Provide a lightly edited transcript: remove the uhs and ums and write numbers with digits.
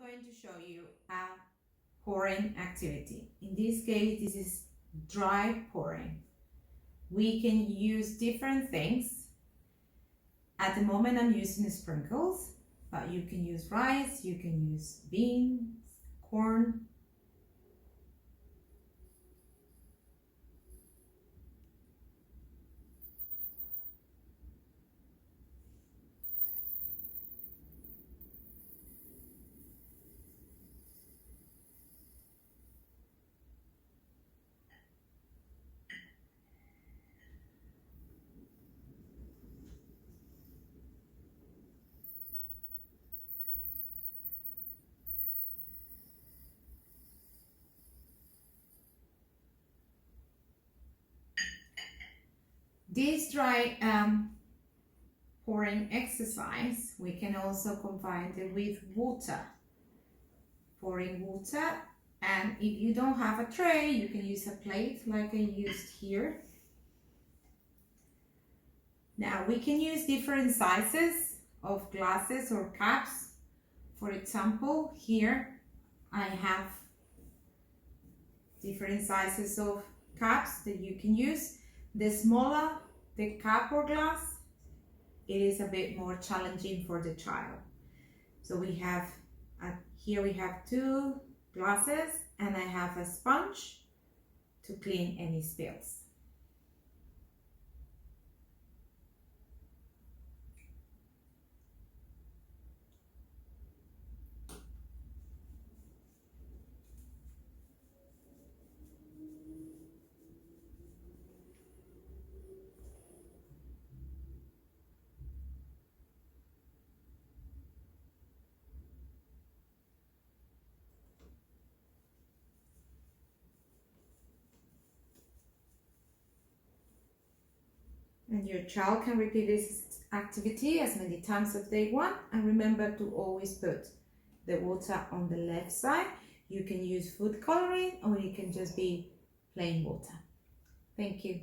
going to show you a pouring activity. In this case, this is dry pouring. We can use different things. At the moment, I'm using sprinkles, but you can use rice, you can use beans, corn. This dry pouring exercise, we can also combine it with water. Pouring water, and if you don't have a tray, you can use a plate like I used here. Now we can use different sizes of glasses or cups. For example, here I have different sizes of cups that you can use. The smaller the cup or glass, it is a bit more challenging for the child. So we have, here we have 2 glasses and I have a sponge to clean any spills. And your child can repeat this activity as many times as they want. And remember to always put the water on the left side. You can use food coloring or it can just be plain water. Thank you.